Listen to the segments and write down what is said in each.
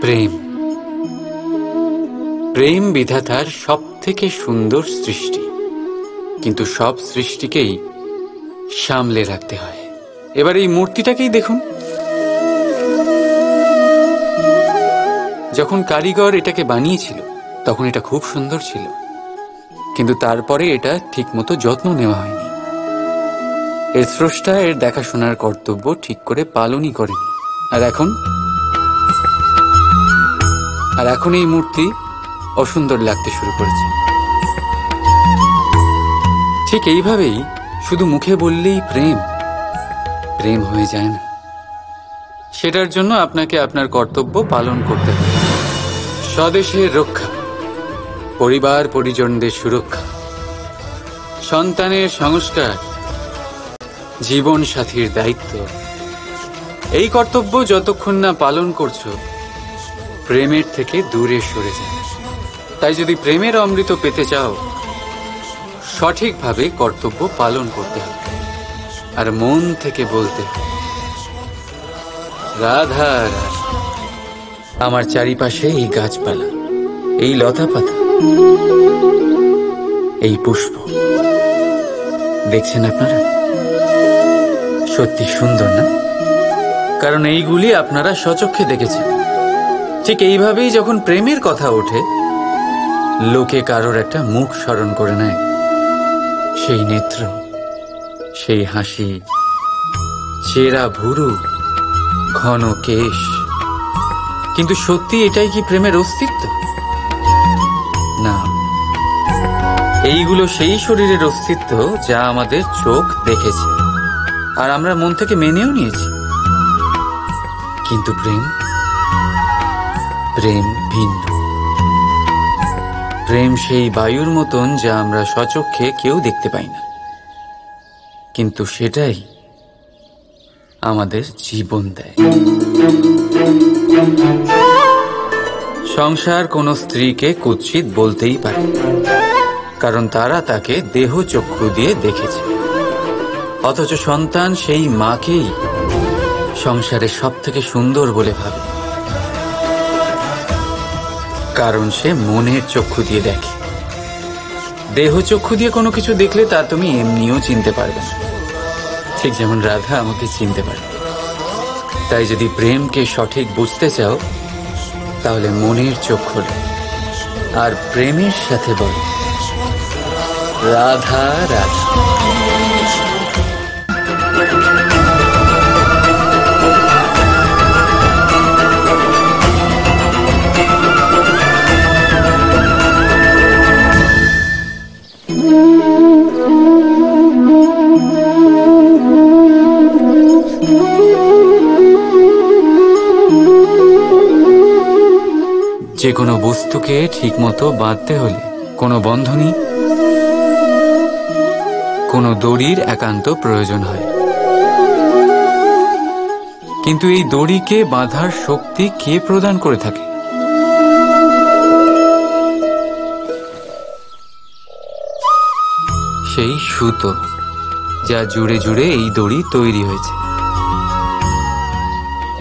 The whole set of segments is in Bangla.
প্রেম প্রেম বিধাতার সবথেকে সুন্দর সৃষ্টি, কিন্তু সব সৃষ্টিকেই সামলে রাখতে হয়। এবার এই মূর্তিটাকেই দেখুন। যখন কারিগর এটাকে বানিয়েছিল তখন এটা খুব সুন্দর ছিল, কিন্তু তারপরে এটা ঠিকমতো যত্ন নেওয়া হয়নি। এর স্রষ্টা এর দেখাশোনার কর্তব্য ঠিক করে পালনই করেনি। আর এখন এই মূর্তি অসুন্দর লাগতে শুরু করেছে। ঠিক এইভাবেই শুধু মুখে বললেই প্রেম প্রেম হয়ে যায় না। সেটার জন্য আপনাকে আপনার কর্তব্য পালন করতে হবে। স্বদেশের রক্ষা, পরিবার পরিজনদের সুরক্ষা, সন্তানের সংস্কার, জীবন সাথীর দায়িত্ব, এই কর্তব্য যতক্ষণ না পালন করছো প্রেমের থেকে দূরে সরে যায়। তাই যদি প্রেমের অমৃত পেতে চাও সঠিকভাবে কর্তব্য পালন করতে হবে, আর মন থেকে বলতে হবে রাধা রাধা। আমার চারিপাশে এই গাছপালা, এই লতা পাতা, এই পুষ্প দেখছেন আপনারা? সত্যি সুন্দর না? কারণ এইগুলি আপনারা স্বচক্ষে দেখেছেন। ঠিক এইভাবেই যখন প্রেমের কথা ওঠে লোকে কারোর একটা মুখ স্মরণ করে নেয়, সেই নেত্র, সেই হাসি, চেরা ভুরু, ঘন কেশ। কিন্তু সত্যি এটাই কি প্রেমের অস্তিত্ব? না, এইগুলো সেই শরীরের অস্তিত্ব যা আমাদের চোখ দেখেছে আর আমরা মন থেকে মেনেও নিয়েছি। কিন্তু প্রেম ভিন্ন। প্রেম সেই বায়ুর মতন যা আমরা স্বচক্ষে কেউ দেখতে পাই না, কিন্তু সেটাই আমাদের জীবন দেয়। সংসার কোন স্ত্রীকে কুৎসিত বলতেই পারে, কারণ তারা তাকে দেহ চক্ষু দিয়ে দেখেছে। অথচ সন্তান সেই মাকেই সংসারের সব থেকে সুন্দর বলে ভাবে, কারণ সে মনের চক্ষু দিয়ে দেখে। দেহ চক্ষু দিয়ে কোনো কিছু দেখলে তা তুমি এমনিও চিনতে পারবে না, ঠিক যেমন রাধা আমাকে চিনতে পারে। তাই যদি প্রেমকে সঠিক বুঝতে চাও তাহলে মনের চোখ খোলো আর প্রেমের সাথে বলো রাধা রাধা। যে কোনো বস্তুকে ঠিকমতো বাঁধতে হলে কোনো বন্ধনী, কোনো দড়ির একান্ত প্রয়োজন হয়। কিন্তু এই দড়িকে বাঁধার শক্তি কে প্রদান করে থাকে? সেই সুতো, যা জুড়ে জুড়ে এই দড়ি তৈরি হয়েছে।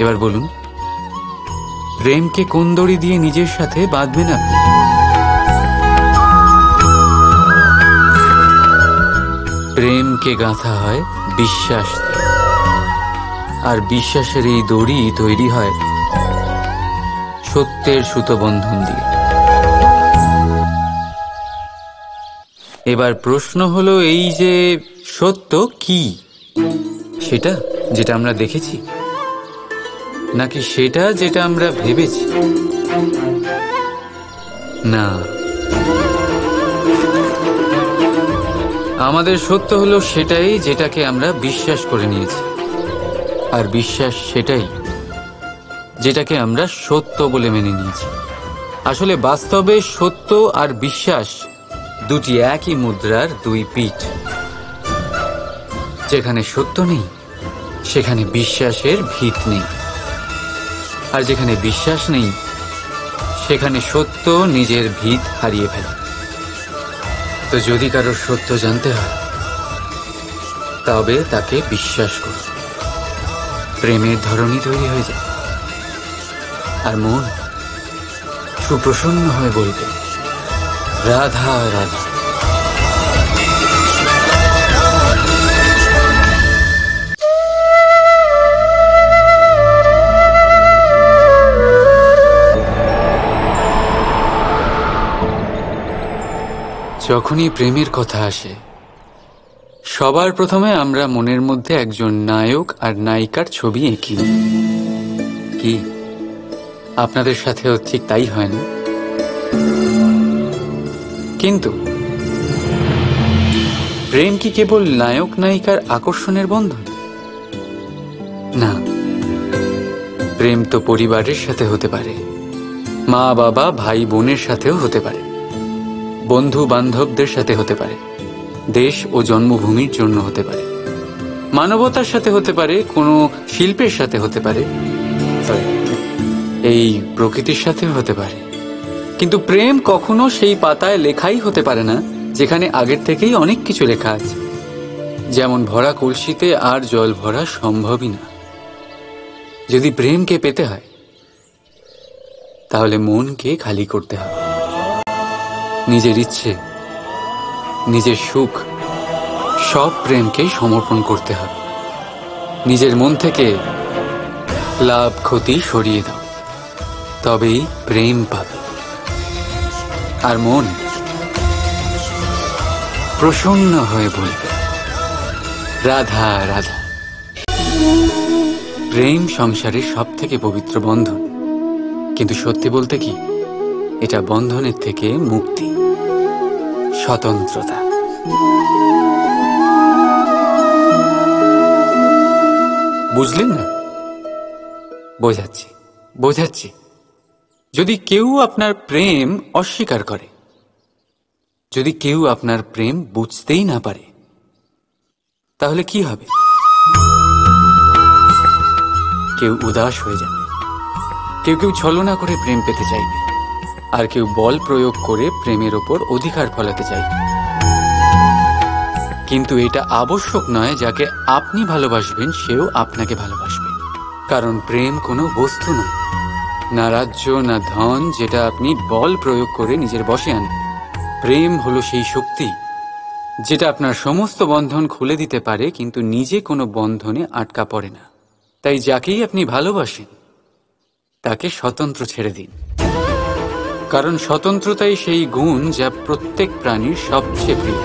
এবার বলুন, প্রেমকে কোন দড়ি দিয়ে নিজের সাথে বাঁধবে না? প্রেমকে গাঁথা হয় বিশ্বাস দিয়ে, আর বিশ্বাসের এই দড়ি তৈরি হয় সত্যের সুতোবন্ধন দিয়ে। এবার প্রশ্ন হলো এই যে সত্য কি? সেটা যেটা আমরা দেখেছি, নাকি সেটা যেটা আমরা ভেবেছি? না, আমাদের সত্য হলো সেটাই যেটাকে আমরা বিশ্বাস করে নিয়েছি, আর বিশ্বাস সেটাই যেটাকে আমরা সত্য বলে মেনে নিয়েছি। আসলে বাস্তবে সত্য আর বিশ্বাস দুটি একই মুদ্রার দুই পিঠ। যেখানে সত্য নেই সেখানে বিশ্বাসের ভিত নেই, আর যেখানে বিশ্বাস নেই সেখানে সত্য নিজের ভিত হারিয়ে ফেলে। তো যদি কারোর সত্য জানতে হয় তবে তাকে বিশ্বাস করুন, প্রেমের ধরনই তৈরি হয়ে যায়। আর মন সুপ্রসন্ন হয়ে বলবে, রাধা রাধা। যখনই প্রেমের কথা আসে, সবার প্রথমে আমরা মনের মধ্যে একজন নায়ক আর নায়িকার ছবি এঁকি। কি আপনাদের সাথেও ঠিক তাই হয় না? কিন্তু প্রেম কি কেবল নায়ক নায়িকার আকর্ষণের বন্ধন? না, প্রেম তো পরিবারের সাথে হতে পারে, মা বাবা ভাই বোনের সাথেও হতে পারে, বন্ধু বান্ধবদের সাথে হতে পারে, দেশ ও জন্মভূমির জন্য হতে পারে, মানবতার সাথে হতে পারে, কোনো শিল্পের সাথে হতে পারে, এই প্রকৃতির সাথেও হতে পারে। কিন্তু প্রেম কখনো সেই পাতায় লেখাই হতে পারে না যেখানে আগের থেকেই অনেক কিছু লেখা আছে। যেমন ভরা কলসিতে আর জল ভরা সম্ভবই না। যদি প্রেমকে পেতে হয় তাহলে মনকে খালি করতে হবে। নিজের ইচ্ছে, নিজের সুখ সব প্রেমকে সমর্পণ করতে হবে। নিজের মন থেকে লাভ ক্ষতি সরিয়ে দাও, তবেই প্রেম পাবে। আর মন প্রসন্ন হয়ে বলবে, রাধা রাধা। প্রেম সংসারের সব থেকে পবিত্র বন্ধন, কিন্তু সত্যি বলতে কি, এটা বন্ধনের থেকে মুক্তি, স্বতন্ত্রতা। বুঝলেন না? বোঝাচ্ছি। যদি কেউ আপনার প্রেম অস্বীকার করে, যদি কেউ আপনার প্রেম বুঝতেই না পারে, তাহলে কি হবে? কেউ উদাস হয়ে যাবে, কেউ ছলনা করে প্রেম পেতে চাইবে, আর কেউ বল প্রয়োগ করে প্রেমের ওপর অধিকার ফলাতে চাইবে। কিন্তু এটা আবশ্যক নয় যাকে আপনি ভালোবাসবেন সেও আপনাকে ভালোবাসবে। কারণ প্রেম কোনো বস্তু নয়, না রাজ্য না ধন যেটা আপনি বল প্রয়োগ করে নিজের বশে আনবেন। প্রেম হলো সেই শক্তি যেটা আপনার সমস্ত বন্ধন খুলে দিতে পারে, কিন্তু নিজে কোনো বন্ধনে আটকা পড়ে না। তাই যাকেই আপনি ভালোবাসেন তাকে স্বতন্ত্র ছেড়ে দিন, কারণ স্বতন্ত্রতাই সেই গুণ যা প্রত্যেক প্রাণীর সবচেয়ে প্রিয়।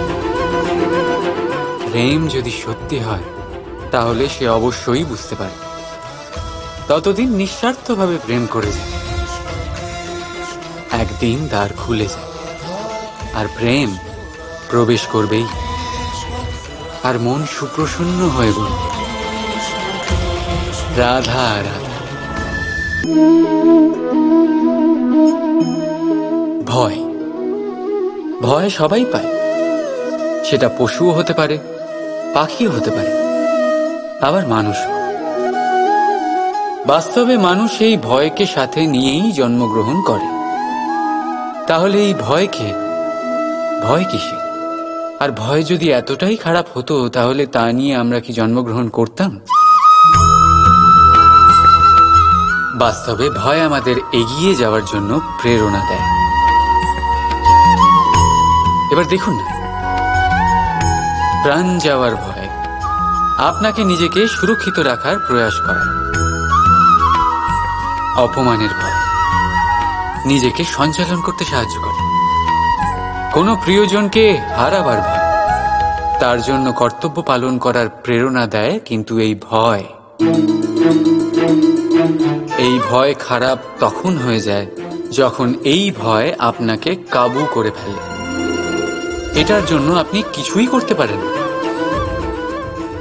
প্রেম যদি সত্যি হয় তাহলে সে অবশ্যই বুঝতে পারে। ততদিন নিঃস্বার্থভাবে প্রেম করে যায়। একদিন দ্বার খুলে যায় আর প্রেম প্রবেশ করবেই, আর মন সুপ্রসন্ন হয়ে বলবে, রাধা রাধা। ভয় সবাই পায়। সেটা পশুও হতে পারে, পাখিও হতে পারে, আবার মানুষও। বাস্তবে মানুষ এই ভয়কে সাথে নিয়েই জন্মগ্রহণ করে। তাহলে এই ভয় কিসে? আর ভয় যদি এতটাই খারাপ হতো তাহলে তা নিয়ে আমরা কি জন্মগ্রহণ করতাম? বাস্তবে ভয় আমাদের এগিয়ে যাওয়ার জন্য প্রেরণা দেয়। এবার দেখুন না, প্রাণ যাওয়ার ভয় আপনাকে নিজেকে সুরক্ষিত রাখার প্রয়াস করায়। অপমানের ভয় নিজেকে সঞ্চালন করতে সাহায্য করে। কোনো প্রিয়জনকে হারাবার ভয় তার জন্য কর্তব্য পালন করার প্রেরণা দেয়। কিন্তু এই ভয় খারাপ তখন হয়ে যায় যখন এই ভয় আপনাকে কাবু করে ফেলে। এটার জন্য আপনি কিছুই করতে পারেন না।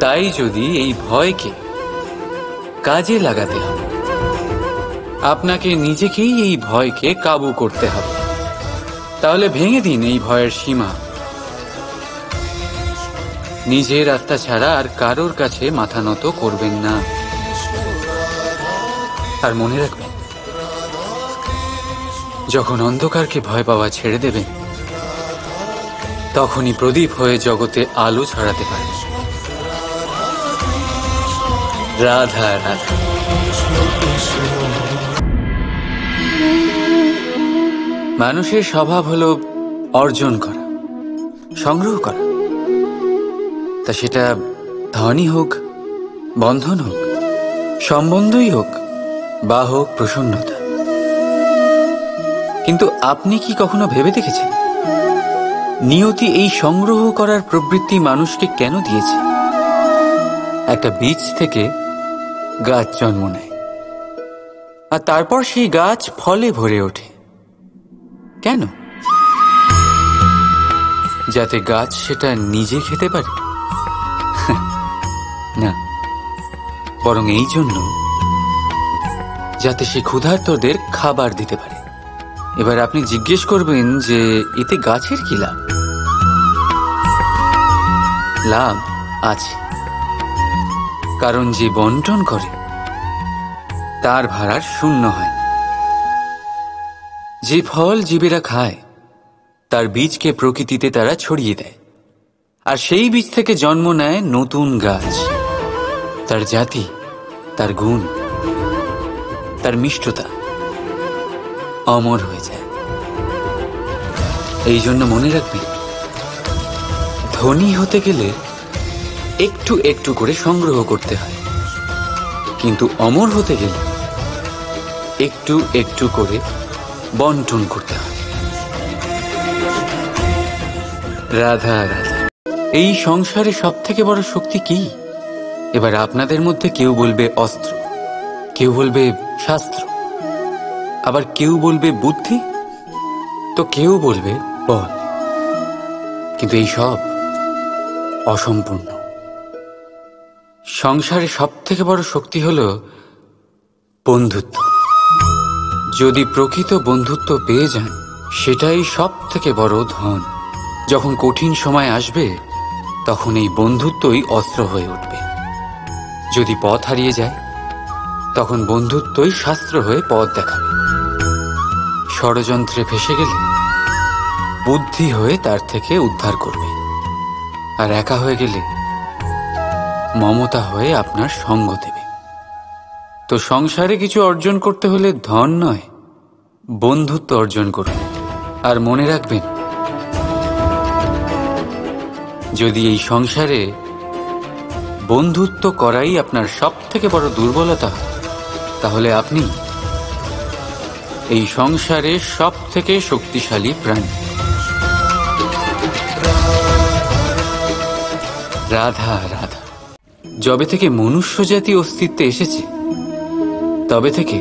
তাই যদি এই ভয়কে কাজে লাগাতে হবে, আপনাকে নিজেকেই এই ভয়কে কাবু করতে হবে। তাহলে ভেঙে দিন এই ভয়ের সীমা। নিজের আত্মা ছাড়া আর কারোর কাছে মাথা নত করবেন না। আর মনে রাখবেন, যখন অন্ধকারকে ভয় পাওয়া ছেড়ে দেবেন তখনই প্রদীপ হয়ে জগতে আলো ছড়াতে পারবেন। রাধা রাধা। মানুষের স্বভাব হলো অর্জন করা, সংগ্রহ করা। তা সেটা ধনই হোক, বন্ধন হোক, সম্বন্ধই হোক, বা হোক প্রসন্নতা। কিন্তু আপনি কি কখনো ভেবে দেখেছেন নিয়তি এই সংগ্রহ করার প্রবৃত্তি মানুষকে কেন দিয়েছে? একটা বীজ থেকে গাছ জন্ম নেয়, আর তারপর সেই গাছ ফলে ভরে ওঠে। কেন? যাতে গাছ সেটা নিজে খেতে পারে? না, বরং এই জন্য যাতে সে ক্ষুধার্তদের খাবার দিতে পারে। এবার আপনি জিজ্ঞেস করবেন যে এতে গাছের কি লাভ? লাভ আছে, কারণ যে বন্টন করে তার ভাড়ার শূন্য হয়। যে ফল জীবেরা খায় তার বীজকে প্রকৃতিতে তারা ছড়িয়ে দেয়, আর সেই বীজ থেকে জন্ম নেয় নতুন গাছ। তার জাতি, তার গুণ, তার মিষ্টতা অমর হয়ে যায়। এই জন্য মনে রাখবেন, ধনী হতে গেলে একটু একটু করে সংগ্রহ করতে হয়, কিন্তু অমর হতে গেলে একটু একটু করে বন্টন করতে হয়। রাধা রাধা। এই সংসারে সব থেকে বড় শক্তি কি? এবার আপনাদের মধ্যে কেউ বলবে অস্ত্র, কেউ বলবে শাস্ত্র, আবার কেউ বলবে বুদ্ধি, তো কেউ বলবে বল। কিন্তু এই সব অসম্পূর্ণ। সংসারে সব থেকে বড় শক্তি হলো বন্ধুত্ব। যদি প্রকৃত বন্ধুত্ব পেয়ে যান, সেটাই সব থেকে বড় ধন। যখন কঠিন সময় আসবে, তখন এই বন্ধুত্বই অস্ত্র হয়ে উঠবে। যদি পথ হারিয়ে যায়, তখন বন্ধুত্বই শাস্ত্র হয়ে পথ দেখাবে। ষড়যন্ত্রে ফেসে গেলে বুদ্ধি হয়ে তার থেকে উদ্ধার করবে, আর একা হয়ে গেলে মমতা হয়ে আপনার সঙ্গ দেবে। তো সংসারে কিছু অর্জন করতে হলে ধন নয়, বন্ধুত্ব অর্জন করুন। আর মনে রাখবেন, যদি এই সংসারে বন্ধুত্ব করাই আপনার সব থেকে বড় দুর্বলতা, তাহলে আপনি এই সংসারে সব থেকে শক্তিশালী প্রাণী। রাধা রাধা। যবে থেকে মনুষ্য জাতি অস্তিত্বে এসেছে, তবে থেকে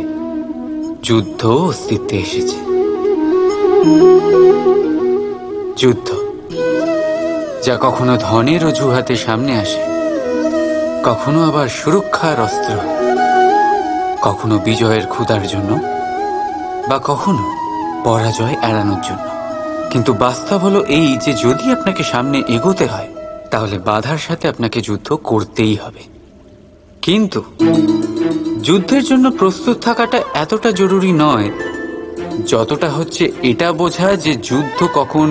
যুদ্ধ অস্তিত্বে এসেছে। যুদ্ধ, যা কখনো ধনের অজুহাতে সামনে আসে, কখনো আবার সুরক্ষার অস্ত্র, কখনো বিজয়ের ক্ষুধার জন্য, বা কখনো পরাজয় এড়ানোর জন্য। কিন্তু বাস্তব হলো এই যে যদি আপনাকে সামনে এগোতে হয়, তাহলে বাধার সাথে আপনাকে যুদ্ধ করতেই হবে। কিন্তু যুদ্ধের জন্য প্রস্তুত থাকাটা এতটা জরুরি নয় যতটা হচ্ছে এটা বোঝা যে যুদ্ধ কখন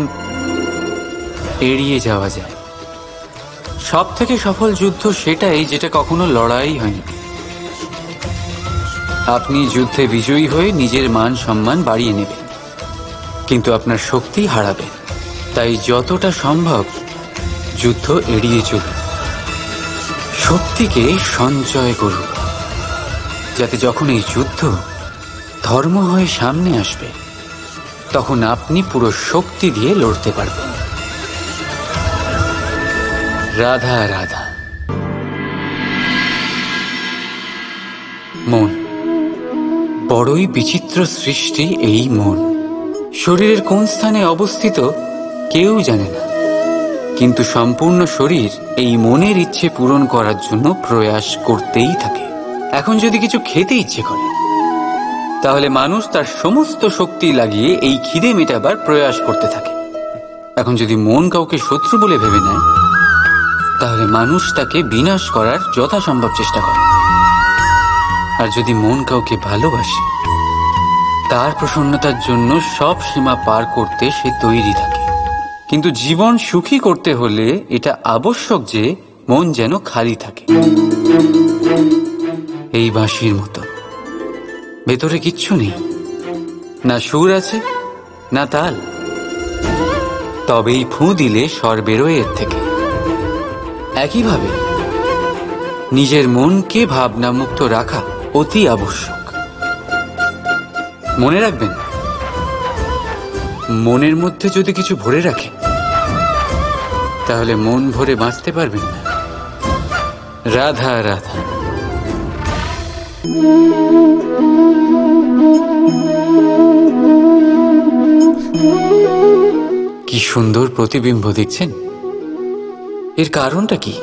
এড়িয়ে যাওয়া যায়। সব থেকে সফল যুদ্ধ সেটাই যেটা কখনো লড়াই হয়নি। আপনি যুদ্ধে বিজয়ী হয়ে নিজের মান সম্মান বাড়িয়ে নেবেন, কিন্তু আপনার শক্তি হারাবেন। তাই যতটা সম্ভব যুদ্ধ এড়িয়ে চলুন, শক্তিকে সঞ্চয় করুন, যাতে যখন এই যুদ্ধ ধর্ম হয়ে সামনে আসবে, তখন আপনি পুরো শক্তি দিয়ে লড়তে পারবেন। রাধা রাধা। মন বড়ই বিচিত্র সৃষ্টি। এই মন শরীরের কোন স্থানে অবস্থিত কেউ জানে না, কিন্তু সম্পূর্ণ শরীর এই মনের ইচ্ছে পূরণ করার জন্য প্রয়াস করতেই থাকে। এখন যদি কিছু খেতে ইচ্ছে করে, তাহলে মানুষ তার সমস্ত শক্তি লাগিয়ে এই খিদে মেটাবার প্রয়াস করতে থাকে। এখন যদি মন কাউকে শত্রু বলে ভেবে নেয়, তাহলে মানুষ তাকে বিনাশ করার যথাসম্ভব চেষ্টা করে। আর যদি মন কাউকে ভালোবাসে, তার প্রসন্নতার জন্য সব সীমা পার করতে সে তৈরি থাকে। কিন্তু জীবন সুখী করতে হলে এটা আবশ্যক যে মন যেন খালি থাকে, এই বাঁশির মতো। ভেতরে কিচ্ছু নেই, না সুর আছে, না তাল। তবেই ফুঁ দিলে স্বর বেরোয় এর থেকে। একইভাবে নিজের মনকে ভাবনামুক্ত রাখা অতি আবশ্যক। মনে রাখবেন, মনের মধ্যে যদি কিছু ভরে রাখে তাহলে মন ভরে বাঁচতে পারবেন না। রাধা রাধা। কি সুন্দর প্রতিবিম্ব দেখছেন। এর কারণটা কি?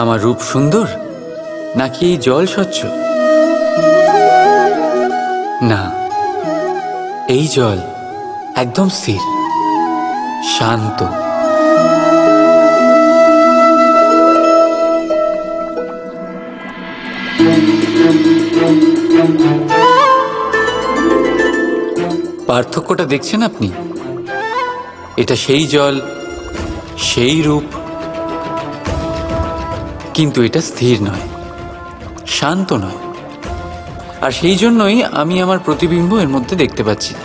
আমার রূপ সুন্দর নাকি এই জল স্বচ্ছ? না, এই জল একদম স্থির, শান্ত। পার্থক্যটা দেখছেন আপনি? এটা সেই জল, সেই রূপ, কিন্তু এটা স্থির নয়, শান্ত নয়। আর সেই জন্যই আমি আমার প্রতিবিম্ব এর মধ্যে দেখতে পাচ্ছি না।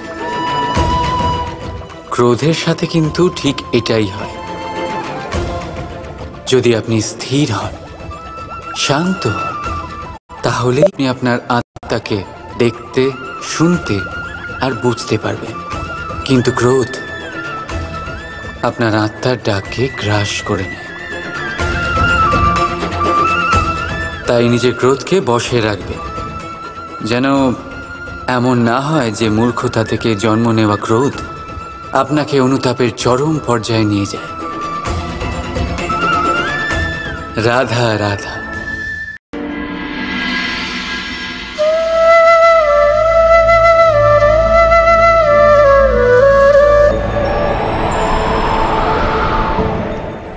ক্রোধের সাথে কিন্তু ঠিক এটাই হয়। যদি আপনি স্থির হন, শান্ত হন, তাহলে আপনি আপনার আত্মাকে দেখতে, শুনতে আর বুঝতে পারবেন। কিন্তু ক্রোধ আপনার আত্মার ডাককে গ্রাস করে নেয়। তাই নিজের ক্রোধকে বশে রাখবেন, যেন এমন না হয় যে মূর্খতা থেকে জন্ম নেওয়া ক্রোধ আপনাকে অনুতাপের চরম পর্যায়ে নিয়ে যায়। রাধা রাধা।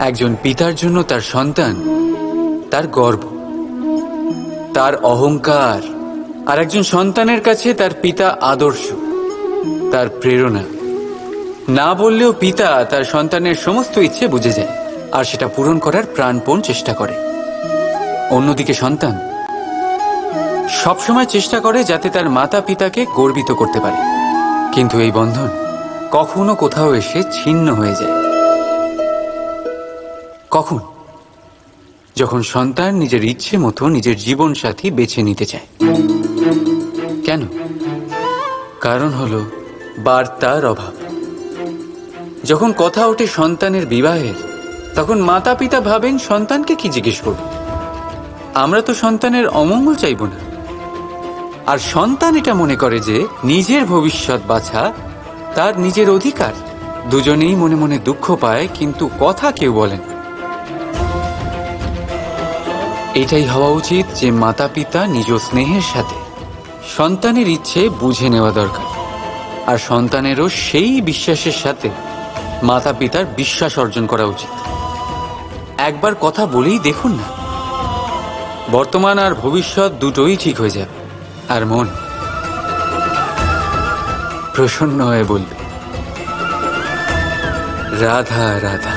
একজন পিতার জন্য তার সন্তান তার গর্ব, তার অহংকার। আর একজন সন্তানের কাছে তার পিতা আদর্শ, তার প্রেরণা। না বললেও পিতা তার সন্তানের সমস্ত ইচ্ছে বুঝে যায় আর সেটা পূরণ করার প্রাণপণ চেষ্টা করে। অন্যদিকে সন্তান সবসময় চেষ্টা করে যাতে তার মাতা পিতাকে গর্বিত করতে পারে, কিন্তু এই বন্ধন কখনো কোথাও এসে ছিন্ন হয়ে যায়। কখন? যখন সন্তান নিজের ইচ্ছে মতো নিজের জীবন সাথী বেছে নিতে চায়। কেন? কারণ হলো বার্তার অভাব। যখন কথা ওঠে সন্তানের বিবাহের, তখন মাতা পিতা ভাবেন সন্তানকে কি জিজ্ঞেস করব। আমরা তো সন্তানের অমঙ্গল চাইব না। আর সন্তান এটা মনে করে যে নিজের ভবিষ্যৎ বাছা তার নিজের অধিকার। দুজনেই মনে মনে দুঃখ পায়, কিন্তু কথা কেউ বলে না। এটাই হওয়া উচিত যে মাতা পিতা নিজ স্নেহের সাথে সন্তানের ইচ্ছে বুঝে নেওয়া দরকার, আর সন্তানেরও সেই বিশ্বাসের সাথে মাতা পিতার বিশ্বাস অর্জন করা উচিত। একবার কথা বলেই দেখুন না, বর্তমান আর ভবিষ্যৎ দুটোই ঠিক হয়ে যাবে, আর মন প্রসন্ন হয়ে বলবে রাধা রাধা।